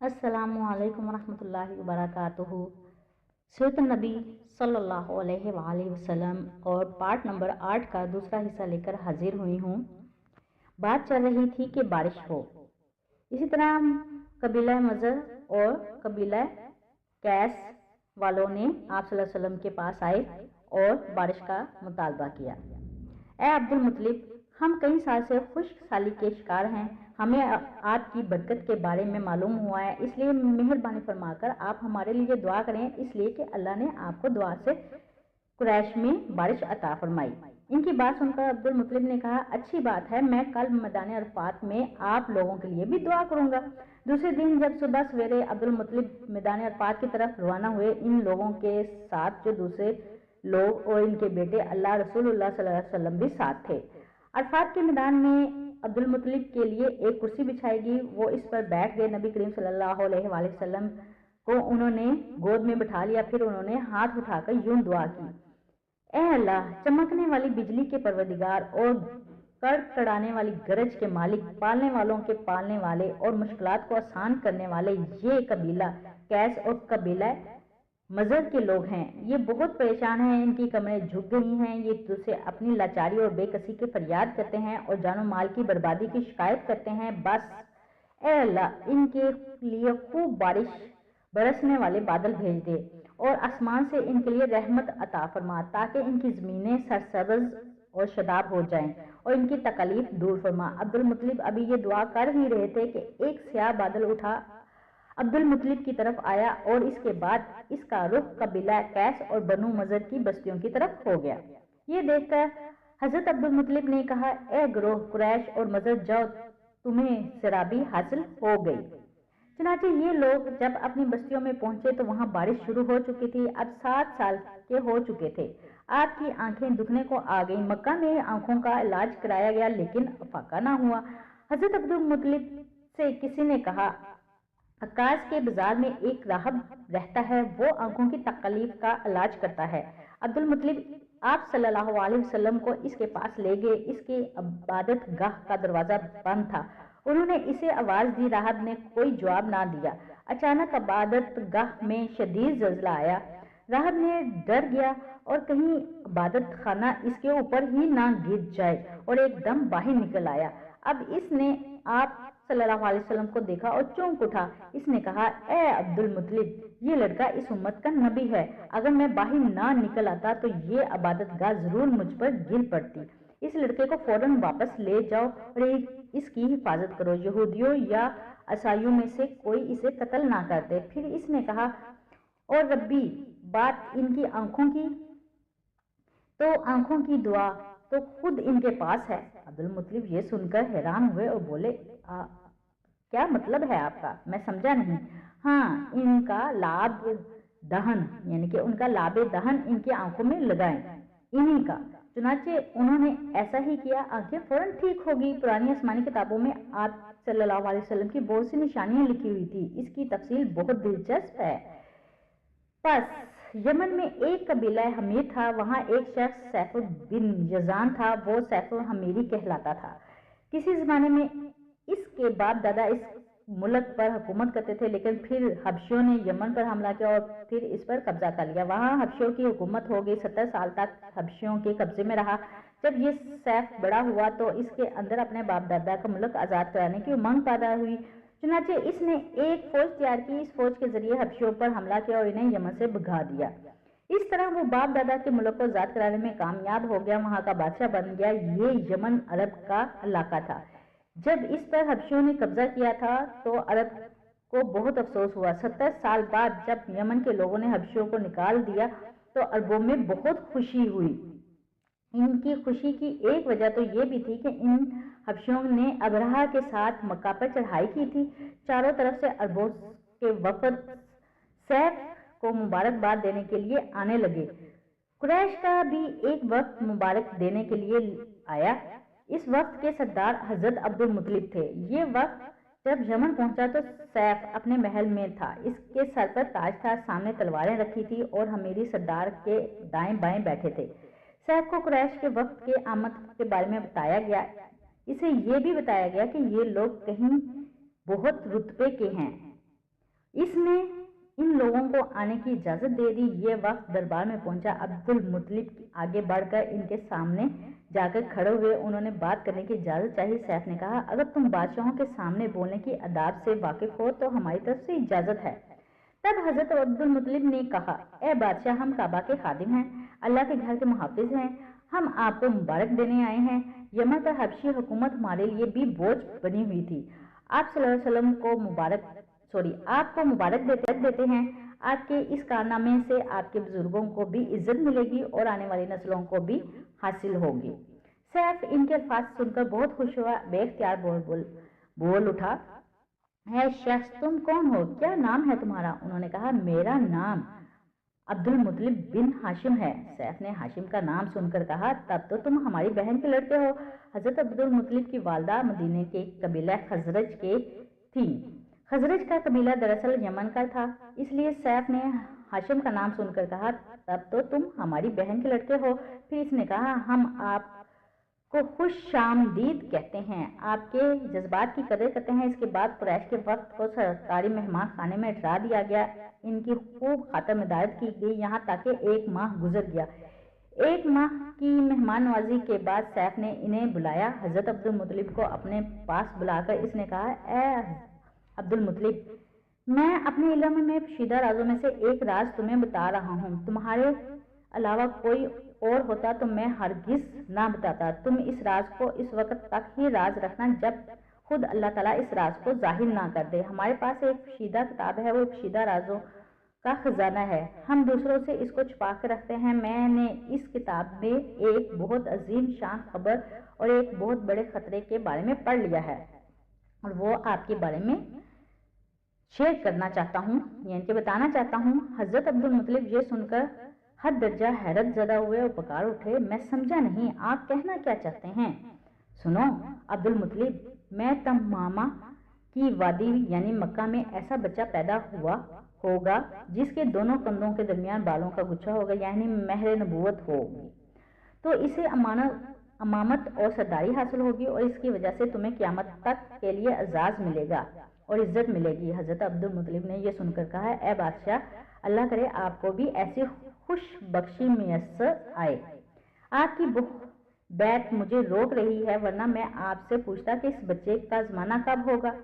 अस्सलामु अलैकुम वरहमतुल्लाहि वबरकातुहू। सीरत नबी सल्लल्लाहु अलैहि वसल्लम और पार्ट नंबर 8 का दूसरा हिस्सा लेकर हाजिर हुई हूँ। बात चल रही थी कि बारिश हो। इसी तरह कबीला मज़र और कबीला कैस वालों ने आप सल्लल्लाहु अलैहि वसल्लम के पास आए और बारिश का मुतालबा किया। ए अब्दुल मुत्तलिब, हम कई साल से खुश्क साली के शिकार हैं। हमें आपकी बरकत के बारे में मालूम हुआ है, इसलिए मेहरबानी फरमाकर आप हमारे लिए दुआ करें, इसलिए कि अल्लाह ने आपको दुआ से कुरैश में बारिश अता फरमाई। इनकी बात सुनकर अब्दुल मुत्तलिब ने कहा, अच्छी बात है, मैं कल मैदान अरफात में आप लोगों के लिए भी दुआ करूंगा। दूसरे दिन जब सुबह सवेरे अब्दुल मुत्तलिब मैदान अरफात की तरफ रवाना हुए, इन लोगों के साथ जो दूसरे लोग और इनके बेटे अल्लाह रसूलुल्लाह सल्लल्लाहु अलैहि वसल्लम भी साथ थे। अरफात के मैदान में अब्दुल मुत्तलिब के लिए एक कुर्सी बिछाई गई, वो इस पर बैठ गए। नबी करीम सल्लल्लाहु अलैहि वसल्लम को उन्होंने गोद में बिठा लिया। फिर उन्होंने हाथ उठाकर यूं दुआ की, ए अल्लाह, चमकने वाली बिजली के परवरदिगार और कड़कड़ाने वाली गरज के मालिक, पालने वालों के पालने वाले और मुश्किलात को आसान करने वाले, ये कबीला कैस और कबीला मज़र के लोग हैं। ये बहुत परेशान हैं, इनकी कमरें झुक गई हैं, ये तुझसे अपनी लाचारी और बेकसी की फरियाद करते हैं और जानो माल की बर्बादी की शिकायत करते हैं। बस ए अल्लाह, इनके लिए खूब बारिश बरसने वाले बादल भेज दे और आसमान से इनके लिए रहमत अता फरमा, ताकि इनकी ज़मीनें सरसब्ज़ और शदाब हो जाएं और इनकी तकलीफ दूर फरमा। अब्दुल मुत्तलिब अभी ये दुआ कर ही रहे थे कि एक स्याह बादल उठा अब्दुल मुत्तलिब की तरफ आया और इसके बाद इसका रुख कबीला कैस और बनु मज़र की बस्तियों की तरफ हो गया। ये देखकर हजरत अब्दुल मुत्तलिब ने कहा, ए ग्रोह कुरैश और मज़र, जाओ, तुम्हें सराबी हासिल हो गई। चनाचे ये लोग जब अपनी बस्तियों में पहुंचे तो वहां बारिश शुरू हो चुकी थी। अब 7 साल के हो चुके थे। आपकी आंखें दुखने को आ गई। मक्का में आंखों का इलाज कराया गया, लेकिन फाका ना हुआ। हजरत अब्दुल मुत्तलिब से किसी ने कहा, आकाश के बाजार में एक राहब रहता है, वो आंखों की तकलीफ का इलाज करता है। अब्दुल मुत्तलिब आप सल्लल्लाहु अलैहि वसल्लम को इसके पास ले गए। इसके इबादत गाह का दरवाजा बंद था। उन्होंने इसे आवाज दी, राहब ने कोई जवाब ना दिया। अचानक इबादत गाह में शदीद ज़ल्ज़ला आया। राहब ने डर गया और कहीं इबादत खाना इसके ऊपर ही ना गिर जाए और एकदम बाहर निकल आया। अब इसने आप सल्लल्लाहु अलैहि वसल्लम को देखा और चौंक उठा। इसने कहा, ए अब्दुल मुत्तलिब, ये लड़का इस उम्मत का नबी है। अगर मैं बाहर ना निकल आता तो ये इबादत गाह जरूर मुझ पर गिर पड़ती। इस लड़के को फौरन वापस ले जाओ और इसकी हिफाजत करो। यहूदियों या ईसाइयों में से कोई इसे कत्ल ना कर दे। फिर इसने कहा, और रब्बी, बात इनकी आंखों की तो आंखों की दुआ तो खुद इनके पास है। अब्दुल मुत्तलिब ये सुनकर हैरान हुए और बोले, क्या मतलब है आपका? मैं समझा नहीं। हाँ, इनका लाभ दहन यानी कि उनका लाभ दहन इनकी आंखों में लगाएं, इन्हीं का। चुनाचे उन्होंने ऐसा ही किया। आंखें फौरन ठीक हो गई। पुरानी आसमानी किताबों में आप सल्लल्लाहु अलैहि वसल्लम की बहुत सी निशानियां लिखी हुई थी। इसकी तफसील बहुत दिलचस्प है। बस यमन में एक कबीला हमीर था। वहां एक शख्स सैफुल बिन यजान था। वो सैफुल हमीरी कहलाता था। किसी जमाने में इसके बाप दादा इस मुल्क पर हुकूमत करते थे, लेकिन फिर हबशियों ने यमन पर हमला किया और फिर इस पर कब्जा कर लिया। वहां हबशियों की हुकूमत हो गई। 70 साल तक हबशियों के कब्जे में रहा। जब ये सैफ बड़ा हुआ तो इसके अंदर अपने बाप दादा का मुल्क आज़ाद कराने की उमंग पैदा हुई। चुनाचे इसने एक फौज तैयार की। इस फौज के जरिए हबशियों पर हमला किया और इन्हें यमन से भगा दिया। इस तरह वो बाप दादा के मुल्क को आज़ाद कराने में कामयाब हो गया। वहां का बादशाह बन गया। ये यमन अरब का इलाका था। जब इस पर हबशियों ने कब्जा किया था तो अरब को बहुत अफसोस हुआ। 70 साल बाद जब यमन के लोगों ने हबशियों को निकाल दिया तो अरबों में बहुत खुशी हुई। इनकी खुशी की एक वजह तो ये भी थी कि इन हबशियों ने अबरहा के साथ मक्का पर चढ़ाई की थी। चारों तरफ से अरबों के वफद सैफ को मुबारकबाद देने के लिए आने लगे। कुरैश का भी एक वक्त मुबारक देने के लिए आया। इस वक्त के सरदार हजरत अब्दुल मुत्तलिब थे। ये वक्त जब यमन पहुंचा तो सैफ अपने महल में था। इसके सर पर ताज था, सामने तलवारें रखी थी और हमीरी सरदार के दाएं बाएं बैठे थे। सैफ को कुरैश के वक्त के आमद के बारे में बताया गया। इसे ये भी बताया गया कि ये लोग कहीं बहुत रुतबे के हैं। लोगों को आने की इजाज़त दे दी। ये वक्त दरबार में पहुंचा। अब्दुल मुत्तलिब आगे बढ़कर इनके सामने जाकर खड़े हुए। उन्होंने बात करने की इजाज़त चाही। सैफ ने कहा, अगर तुम बादशाहों के सामने बोलने की आदाब से वाकिफ हो तो हमारी तरफ से इजाज़त है। तब हजरत अब्दुल मुत्तलिब ने कहा, ए बादशाह, हम काबा के खादिम हैं, अल्लाह के घर के मुहाफिज हैं, हम आपको मुबारक देने आए हैं। यमन पर हबशी हुकूमत हमारे लिए भी बोझ बनी हुई थी। आप सल्लल्लाहु अलैहि वसल्लम को आपको मुबारक देते हैं। आपके इस कारनामे से आपके बुजुर्गों को भी इज्जत मिलेगी और आने वाली नस्लों को भी हासिल होगी। सैफ इनके अल्फाज सुनकर बहुत खुश हुआ। बेख्तियार बोल उठा, है शख्स, तुम कौन हो? क्या नाम है तुम्हारा? उन्होंने कहा, मेरा नाम अब्दुल मुत्तलिब बिन हाशिम है। सैफ ने हाशिम का नाम सुनकर कहा, तब तो तुम हमारी बहन के लड़के हो। हजरत अब्दुल मुत्तलिब की वालदा मदीने के कबीला खजरज के थी। खजरज का कबीला दरअसल यमन का था, इसलिए सैफ ने हाशिम का नाम सुनकर कहा, तब तो तुम हमारी बहन के लड़के हो। फिर इसने कहा, हम आपको खुशामदीद कहते हैं, आपके जज्बात की कदर करते हैं। इसके बाद कुरैश के वक्त को सरकारी मेहमान खाने में डरा दिया गया। इनकी खूब खातर मदाद की गई, यहाँ तक कि 1 माह गुजर गया। 1 माह की मेहमान नवाजी के बाद सैफ ने इन्हें बुलाया। हजरत अब्दुल मुत्तलिब को अपने पास बुलाकर इसने कहा, ए अब्दुल मुत्तलिब, मैं अपने इल्म में पोशीदा राजों में से एक राज तुम्हें बता रहा हूँ। तुम्हारे अलावा कोई और होता तो मैं हरगिज ना बताता। तुम इस राज को इस वक्त तक ही राज रखना जब खुद अल्लाह ताला इस राज को जाहिर ना कर दे। हमारे पास एक पोशीदा किताब है, वो पोशीदा राजों का खजाना है। हम दूसरों से इसको छुपा कर रखते हैं। मैंने इस किताब में एक बहुत अजीम शान खबर और एक बहुत बड़े खतरे के बारे में पढ़ लिया है और वो आपके बारे में शेयर करना चाहता हूँ, यानी कि बताना चाहता हूँ। हजरत अब्दुल मुत्तलिब ये सुनकर हद दर्जा हैरत ज़दा हुए और पुकार उठे, मैं समझा नहीं, आप कहना क्या चाहते हैं? सुनो अब्दुल मुत्तलिब, मैं तमामा की वादी यानी मक्का में ऐसा बच्चा पैदा हुआ होगा जिसके दोनों कंधों के दरमियान बालों का गुच्छा होगा, यानी महर नबूवत होगी। तो इसे अमामत और सरदारी हासिल होगी और इसकी वजह से तुम्हें क़यामत तक के लिए एजाज़ मिलेगा और इज्जत मिलेगी। हजरत अब्दुल मुत्तलिब ने यह सुनकर कहा, ए बादशाह, अल्लाह करे आपको भी ऐसी खुश बख्शी मैसर आए। आपकी बैत मुझे रोक रही है, वरना मैं आपसे पूछता कि इस बच्चे का ज़माना कब होगा।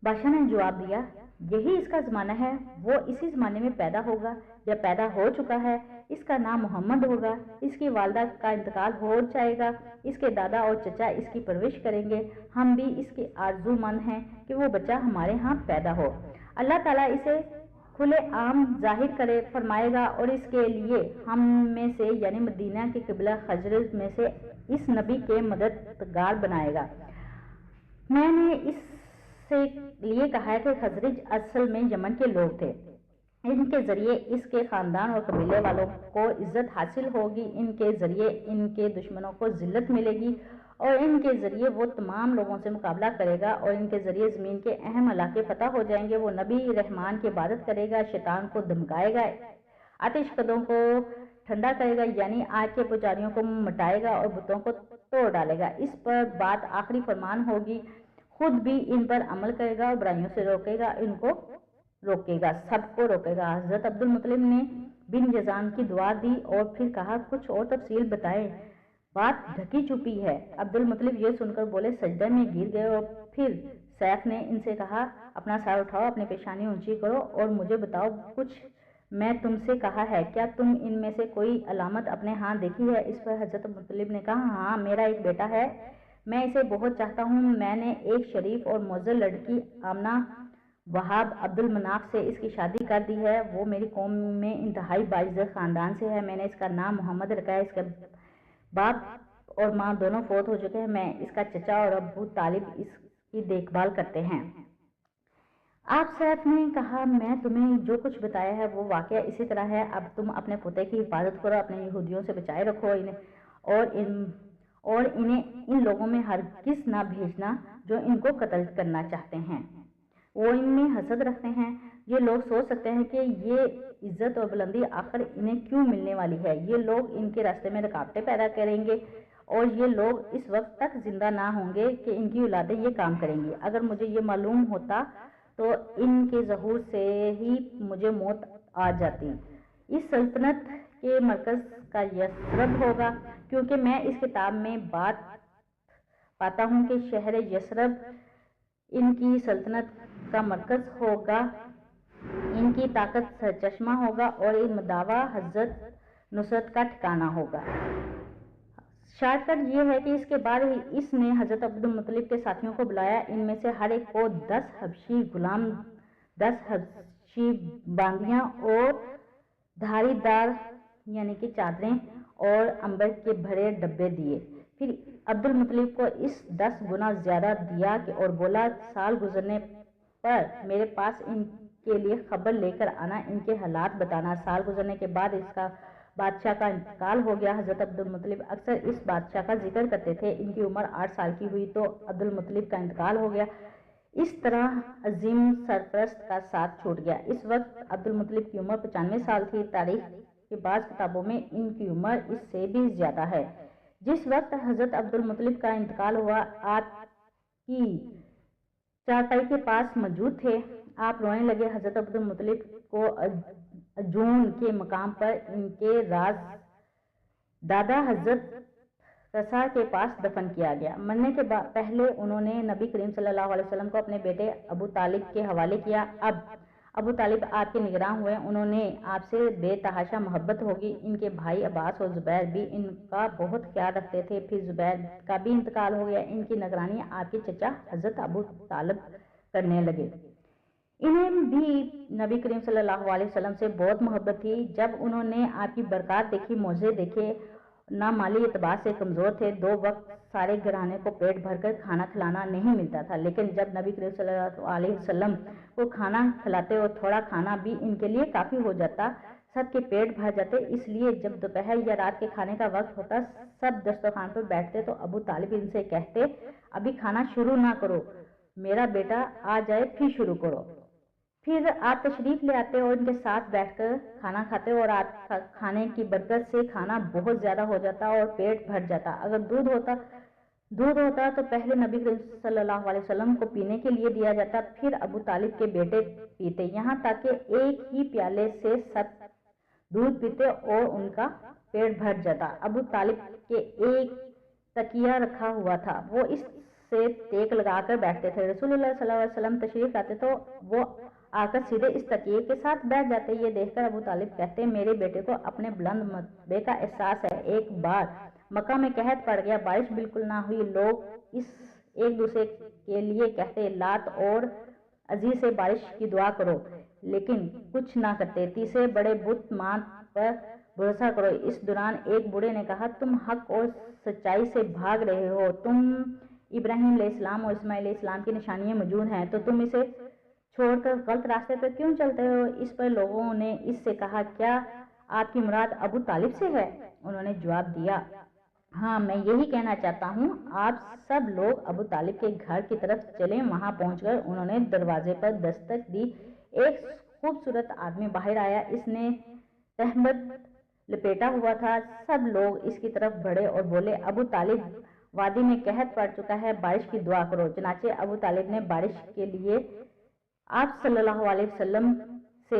बादशाह ने जवाब दिया, यही इसका ज़माना है, वो इसी ज़माने में पैदा होगा या पैदा हो चुका है। इसका नाम मोहम्मद होगा। इसकी वालदा का इंतकाल हो जाएगा, इसके दादा और चचा इसकी परवरिश करेंगे। हम भी इसके आरज़ूमंद हैं कि वो बच्चा हमारे यहाँ पैदा हो। अल्लाह ताला इसे खुले आम जाहिर करे फरमाएगा और इसके लिए हम में से यानी मदीना के कबीला खजरज में से इस नबी के मददगार बनाएगा। मैंने इससे लिए कहा है कि खजरज असल में यमन के लोग थे। इनके जरिए इसके खानदान और कबीले वालों को इज्जत हासिल होगी, इनके जरिए इनके दुश्मनों को जिल्लत मिलेगी और इनके जरिए वो तमाम लोगों से मुकाबला करेगा और इनके जरिए ज़मीन के अहम इलाके फतह हो जाएंगे। वो नबी रहमान की इबादत करेगा, शैतान को धमकाएगा, आतिशकदों को ठंडा करेगा यानी आग के पुजारियों को मिटाएगा और बुतों को तोड़ डालेगा। इस पर बात आखिरी फरमान होगी, खुद भी इन पर अमल करेगा और बुराइयों से रोकेगा, सबको रोकेगा। हजरत अब्दुल मुत्तलिब ने बिन जज़ान की दुआ दी और फिर कहा, कुछ और तफसील बताएं, बात ढकी छुपी है। अब्दुल मुत्तलिब ये सुनकर बोले, सजदे में गिर गए और फिर सैफ ने इनसे कहा, अपना सर उठाओ, अपनी पेशानी ऊंची करो और मुझे बताओ, कुछ मैं तुमसे कहा है, क्या तुम इनमें से कोई अलामत अपने हाथ देखी है? इस पर हजरत मुत्तलिब ने कहा, हाँ, मेरा एक बेटा है, मैं इसे बहुत चाहता हूँ। मैंने एक शरीफ और मुअज़्ज़ज़ लड़की आमना वहाब अब्दुल मनाफ से इसकी शादी कर दी है। वो मेरी कौम में इंतहाई बाइज़्ज़त ख़ानदान से है। मैंने इसका नाम मोहम्मद रखा है। इसके बाप और माँ दोनों फौत हो चुके हैं। मैं इसका चचा और अबू तालिब इसकी देखभाल करते हैं। आप सैफ ने कहा, मैं तुम्हें जो कुछ बताया है वो वाकया इसी तरह है। अब तुम अपने पोते की हिफाजत करो, अपने यहूदियों से बचाए रखो इन्हें इन लोगों में हरगिज़ ना भेजना जो इनको कत्ल करना चाहते हैं। वो इनमें हसद रखते हैं। ये लोग सोच सकते हैं कि ये इज्जत और बुलंदी आखिर इन्हें क्यों मिलने वाली है। ये लोग इनके रास्ते में रुकावटें पैदा करेंगे और ये लोग इस वक्त तक जिंदा ना होंगे कि इनकी औलादें ये काम करेंगी। अगर मुझे ये मालूम होता تو ان کے ظہور سے ہی مجھے موت آ جاتی۔ اس سلطنت کے مرکز کا یثرب ہوگا، کیونکہ میں اس کتاب میں بات پاتا ہوں کہ شہر یثرب ان کی سلطنت کا مرکز ہوگا، ان کی طاقت سرچشمہ ہوگا اور ان دعویٰ حضرت نصرت کا ٹھکانہ ہوگا۔ شارٹ کٹ یہ ہے کہ اس کے بعد اس نے حضرت عبد المطلب کے ساتھیوں کو بلایا۔ ان میں سے ہر ایک کو 10 حبشی غلام، 10 حبشی باندیاں اور دھاری دار یعنی کہ چادریں اور عنبر کے بھرے ڈبے دیے۔ پھر عبد المطلب کو اس 10 گنا زیادہ دیا اور بولا، سال گزرنے پر میرے پاس ان کے لیے خبر لے کر آنا، ان کے حالات بتانا۔ سال گزرنے کے بعد اس کا بادشاہ کا انتقال ہو گیا۔ حضرت عبد المطلب اکثر اس بادشاہ کا ذکر کرتے تھے۔ ان کی عمر 8 سال کی ہوئی تو عبد المطلب کا انتقال ہو گیا۔ اس طرح عظیم سرپرست کا ساتھ چھوٹ گیا۔ اس وقت عبد المطلب کی عمر 95 سال تھی۔ تاریخ کے بعض کتابوں میں ان کی عمر اس سے بھی زیادہ ہے۔ جس وقت حضرت عبد المطلب کا انتقال ہوا، آپ کی چارپائی کے پاس موجود تھے۔ آپ رونے لگے۔ حضرت عبد المطلب کو عجون کے مقام پر ان کے راز دادا حضرت قصا کے پاس دفن کیا گیا۔ مرنے کے پہلے انہوں نے نبی کریم صلی اللہ علیہ وسلم کو اپنے بیٹے ابو طالب کے حوالے کیا۔ اب ابو طالب آپ کے نگراں ہوئے، انہوں نے آپ سے بے تحاشا محبت ہوگی۔ ان کے بھائی عباس اور زبیر بھی ان کا بہت خیال رکھتے تھے۔ پھر زبیر کا بھی انتقال ہو گیا۔ ان کی نگرانی آپ کے چچا حضرت ابو طالب کرنے لگے۔ انہیں بھی نبی کریم صلی اللہ علیہ وسلم سے بہت محبت تھی۔ جب انہوں نے آپ کی برکات دیکھی، معجزے دیکھے، نہ مالی اعتبار سے کمزور تھے۔ 2 وقت سارے گھرانے کو پیٹ بھر کر کھانا کھلانا نہیں ملتا تھا، لیکن جب نبی کریم صلی اللہ علیہ وسلم کو کھانا کھلاتے اور تھوڑا کھانا بھی ان کے لیے کافی ہو جاتا، سب کے پیٹ بھر جاتے۔ اس لیے جب دوپہر یا رات کے کھانے کا وقت ہوتا، سب دسترخوان پر بیٹھتے تو ابو طالب ان سے کہتے، ابھی کھانا شروع نہ کرو، میرا بیٹا آ جائے پھر شروع کرو۔ پھر آپ تشریف لے آتے اور ان کے ساتھ بیٹھ کر کھانا کھاتے اور آپ کھانے کی برکت سے کھانا بہت زیادہ ہو جاتا اور پیٹ بھر جاتا۔ اگر دودھ ہوتا تو پہلے نبی صلی اللہ علیہ وسلم کو پینے کے لیے دیا جاتا، پھر ابو طالب کے بیٹے پیتے، یہاں تک کہ ایک ہی پیالے سے سب دودھ پیتے اور ان کا پیٹ بھر جاتا۔ ابو طالب کے ایک تکیہ رکھا ہوا تھا، وہ اس سے ٹیک لگا کر بیٹھتے تھے۔ رسول اللہ صلی اللہ علیہ وسلم تشریف لاتے تو وہ آ کر سیدھے اس تکیے کے ساتھ بیٹھ جاتے۔ یہ دیکھ کر ابو طالب کہتے، میرے بیٹے کو اپنے بلند مرتبے کا احساس ہے۔ ایک بار مکہ میں قحط پڑ گیا، بارش بالکل نہ ہوئی، لوگ ایک دوسرے کے لیے کہتے، لات اور عزیز سے بارش کی دعا کرو، لیکن کچھ نہ کرتے۔ تیسرے بڑے بت مات پر بھروسہ کرو۔ اس دوران ایک بوڑھے نے کہا، تم حق اور سچائی سے بھاگ رہے ہو، تم ابراہیم علیہ السلام اور اسماعیل علیہ السلام کی نشانیاں موجود ہیں، تو تم اسے چھوڑ کر غلط راستے پر کیوں چلتے ہو؟ اس پر لوگوں نے اس سے کہا، کیا آپ کی مراد ابو طالب سے ہے؟ انہوں نے جواب دیا، ہاں، میں یہی کہنا چاہتا ہوں۔ آپ سب لوگ ابو طالب کے گھر کی طرف چلیں۔ وہاں پہنچ کر انہوں نے دروازے پر دستک دی۔ ایک خوبصورت آدمی باہر آیا، اس نے تہمت لپیٹا ہوا تھا۔ سب لوگ اس کی طرف بڑھے اور بولے، ابو طالب، وادی میں قحط پڑ چکا ہے، بارش کی دعا کرو۔ چنانچہ ابو طالب نے بارش کے لیے آپ صلی اللہ علیہ وسلم سے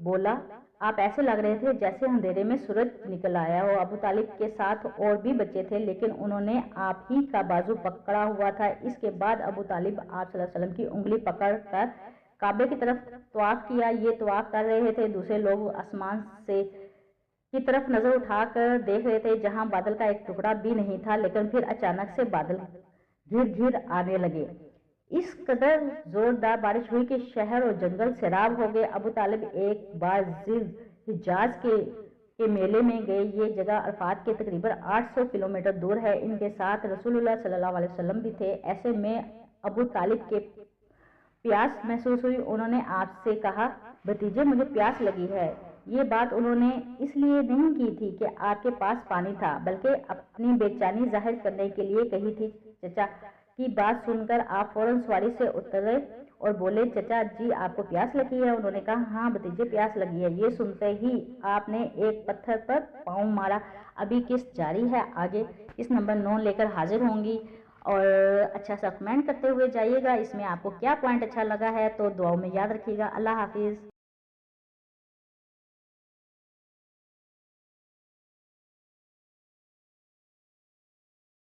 بولا، آپ ایسے لگ رہے تھے جیسے اندھیرے میں سورج نکل آیا ہو۔ ابو طالب کے ساتھ اور بھی بچے تھے، لیکن انہوں نے آپ ہی کا بازو پکڑا ہوا تھا۔ اس کے بعد ابو طالب آپ صلی اللہ علیہ وسلم کی انگلی پکڑ کر کعبے کی طرف طواف کیا۔ یہ طواف کر رہے تھے، دوسرے لوگ آسمان کی طرف نظر اٹھا کر دیکھ رہے تھے، جہاں بادل کا ایک ٹکڑا بھی نہیں تھا، لیکن پھر اچانک سے بادل گھر آنے لگے۔ اس قدر زوردار بارش ہوئی کہ شہر اور جنگل سیراب ہو گئے۔ ابو طالب ایک بار حجاز کے میلے میں گئے۔ یہ جگہ عرفات کے تقریباً 800 کلومیٹر دور ہے۔ ان کے ساتھ رسول اللہ صلی اللہ علیہ وسلم بھی تھے۔ ایسے میں ابو طالب کے پیاس محسوس ہوئی۔ انہوں نے آپ سے کہا، بھتیجے، مجھے پیاس لگی ہے۔ یہ بات انہوں نے اس لیے نہیں کی تھی کہ آپ کے پاس پانی تھا، بلکہ اپنی بے چینی ظاہر کرنے کے لیے کہی تھی۔ چچا کی بات سن کر آپ فوراً سواری سے اترے اور بولے، چچا جی، آپ کو پیاس لگی ہے؟ انہوں نے کہا، ہاں بھتیجے، پیاس لگی ہے۔ یہ سنتے ہی آپ نے ایک پتھر پر پاؤں مارا۔ ابھی قسط جاری ہے، آگے قسط نمبر 9 لے کر حاضر ہوں گی اور اچھا سا کمنٹ کرتے ہوئے جائیے گا اس میں آپ کو کیا پوائنٹ اچھا لگا ہے، تو دعاؤں میں یاد رکھیے گا۔ اللہ حافظ۔